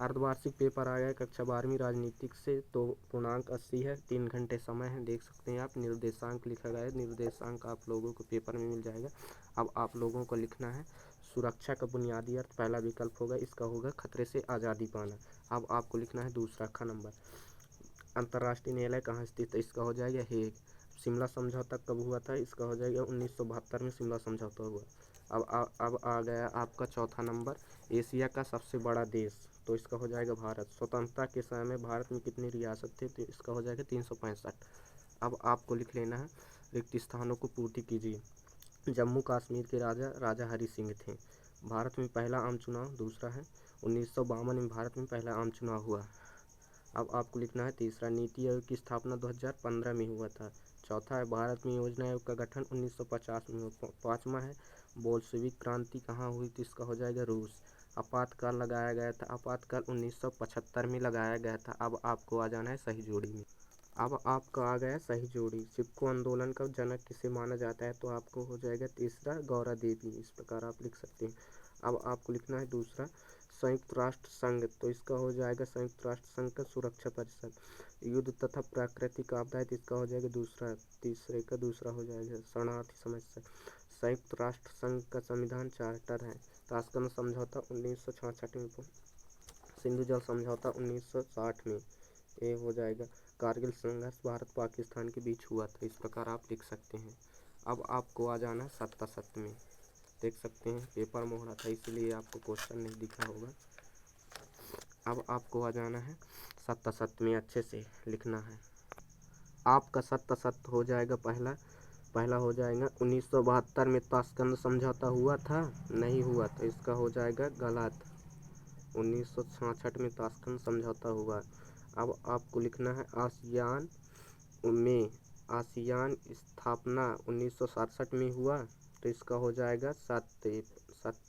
अर्धवार्षिक पेपर आ गया कक्षा 12वीं राजनीतिक से, तो पूर्णांक 80 है, 3 घंटे समय है, देख सकते हैं आप। निर्देशांक लिखा गया है, निर्देशांक आप लोगों को पेपर में मिल जाएगा। अब आप लोगों को लिखना है सुरक्षा का बुनियादी अर्थ, पहला विकल्प होगा इसका होगा खतरे से आज़ादी पाना। अब आपको लिखना है दूसरा ख नंबर, अंतर्राष्ट्रीय न्यायालय कहाँ स्थित है, इसका हो जाएगा हेग। शिमला समझौता कब हुआ था, इसका हो जाएगा 1972 में शिमला समझौता हुआ। अब आ गया आपका चौथा नंबर, एशिया का सबसे बड़ा देश, तो इसका हो जाएगा भारत। स्वतंत्रता के समय में भारत में कितनी रियासत थे, तो इसका हो जाएगा 365। अब आपको लिख लेना है रिक्त स्थानों को पूर्ति कीजिए। जम्मू कश्मीर के राजा हरि सिंह थे। भारत में पहला आम चुनाव, दूसरा है 1952 में भारत में पहला आम चुनाव हुआ। अब आपको लिखना है तीसरा, नीति आयोग की स्थापना 2015 में हुआ था। चौथा है भारत में योजना आयोग का गठन 1950 में हुआ। पाँचवा है बोल्शेविक क्रांति कहाँ हुई थी, इसका हो जाएगा रूस। आपातकाल लगाया गया था, आपातकाल 1975 में लगाया गया था। अब आपको आ जाना है सही जोड़ी में। अब आपका आ गया सही जोड़ी। चिपको आंदोलन का जनक किसे माना जाता है, तो आपको हो जाएगा तीसरा गौरा देवी, इस प्रकार आप लिख सकते हैं। अब आपको लिखना है दूसरा संयुक्त राष्ट्र संघ, तो इसका हो जाएगा संयुक्त राष्ट्र संघ का सुरक्षा परिषद। युद्ध तथा प्राकृतिक आपदाएं, तो इसका हो जाएगा दूसरा, तीसरे का दूसरा हो जाएगा शरणार्थी समस्या। संयुक्त राष्ट्र संघ का संविधान चार्टर है। ताशकंद समझौता 1966 में, सिंधु जल समझौता 1960 में, ये हो जाएगा। कारगिल संघर्ष भारत पाकिस्तान के बीच हुआ था, इस प्रकार आप लिख सकते हैं। अब आपको आ जाना सत्ता सत्य में, देख सकते हैं पेपर में हो रहा था इसलिए आपको क्वेश्चन नहीं दिखा होगा। अब आपको आ जाना है सत्ता सत्य में, अच्छे से लिखना है। आपका सत्ता सत्य हो जाएगा पहला हो जाएगा 1972 में ताशकंद समझौता हुआ था, नहीं हुआ, तो इसका हो जाएगा गलत। 1966 में ताशकंद समझौता हुआ। अब आपको लिखना है आसियान स्थापना 1967 में हुआ, तो इसका हो जाएगा सत्य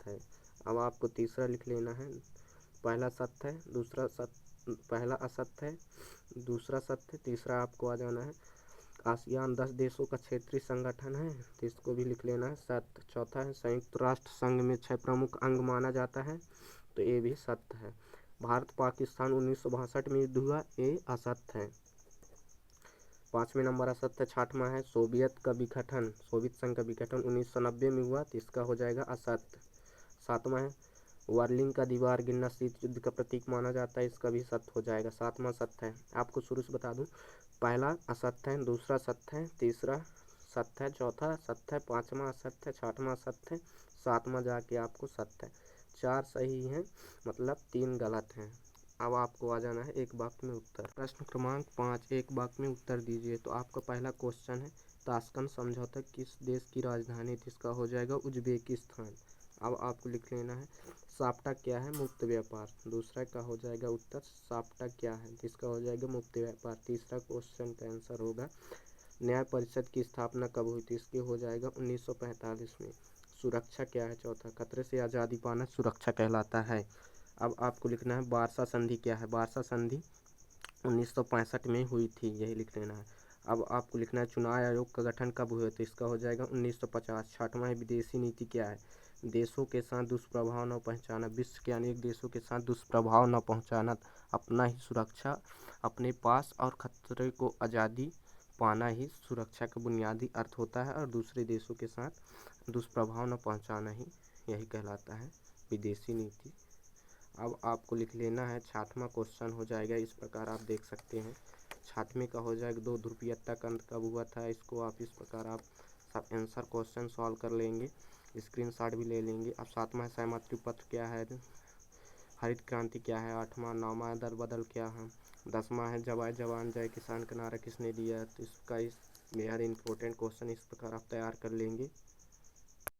है। अब आपको तीसरा लिख लेना है, पहला सत्य है, पहला असत्य है, दूसरा सत्य, तीसरा आपको आ जाना है आसियान 10 देशों का क्षेत्रीय संगठन है, तो इसको भी लिख लेना है सत्य। चौथा है संयुक्त राष्ट्र संघ में 6 प्रमुख अंग माना जाता है, तो ये भी सत्य है। भारत पाकिस्तान 1962 में युद्ध हुआ, ये असत्य है। 5वें नंबर असत्य। 6वां है सोवियत संघ का विघटन 1990 में हुआ, तो इसका हो जाएगा असत्य। 7वां है बर्लिन का दीवार गिरना शीत युद्ध का प्रतीक माना जाता है, इसका भी सत्य हो जाएगा। 7वां सत्य है। आपको शुरू से बता दूं, पहला असत्य है, दूसरा सत्य है, तीसरा सत्य है, चौथा सत्य है, 5वां असत्य है, 6वां सत्य है, 7वां जाके आपको सत्य है। 4 सही हैं, मतलब 3 गलत हैं। अब आपको आ जाना है एक वाक्य में उत्तर। प्रश्न क्रमांक 5, एक वाक्य में उत्तर दीजिए। तो आपका पहला क्वेश्चन है ताशकंद समझौता किस देश की राजधानी थी, इसका हो जाएगा उज्बेकिस्तान। अब आपको लिख लेना है साप्टा क्या है, मुक्त व्यापार। दूसरा का हो जाएगा उत्तर साप्टा क्या है, जिसका हो जाएगा मुक्त व्यापार। तीसरा क्वेश्चन का आंसर होगा न्याय परिषद की स्थापना कब हुई थी, इसके हो जाएगा 1945 में। सुरक्षा क्या है, चौथा खतरे से आज़ादी पाना सुरक्षा कहलाता है। अब आपको लिखना है वार्षा संधि क्या है, वार्षा संधि 1965 में हुई थी, यही लिख लेना है। अब आपको लिखना है चुनाव आयोग का गठन कब हुआ, तो इसका हो जाएगा 1950। 6वां है विदेशी नीति क्या है, देशों के साथ दुष्प्रभाव न पहुंचाना, विश्व के अनेक देशों के साथ दुष्प्रभाव न पहुंचाना, अपना ही सुरक्षा अपने पास और खतरे को आज़ादी पाना ही सुरक्षा का बुनियादी अर्थ होता है, और दूसरे देशों के साथ दुष्प्रभाव न पहुंचाना ही यही कहलाता है विदेशी नीति। अब आपको लिख लेना है 6वां क्वेश्चन हो जाएगा, इस प्रकार आप देख सकते हैं। 6वें का हो जाएगा 2 ध्रुवीयता का अंत कब हुआ था, इसको आप इस प्रकार आप सब आंसर क्वेश्चन सॉल्व कर लेंगे, स्क्रीनशॉट भी ले लेंगे। अब 7वां है सहमति पत्र क्या है, हरित क्रांति क्या है, 8वां 9वां दर बदल क्या है, 10वां है जब आए जवान जय किसान का नारा किसने दिया, तो इसका बेहद इंपॉर्टेंट क्वेश्चन इस प्रकार आप तैयार कर लेंगे।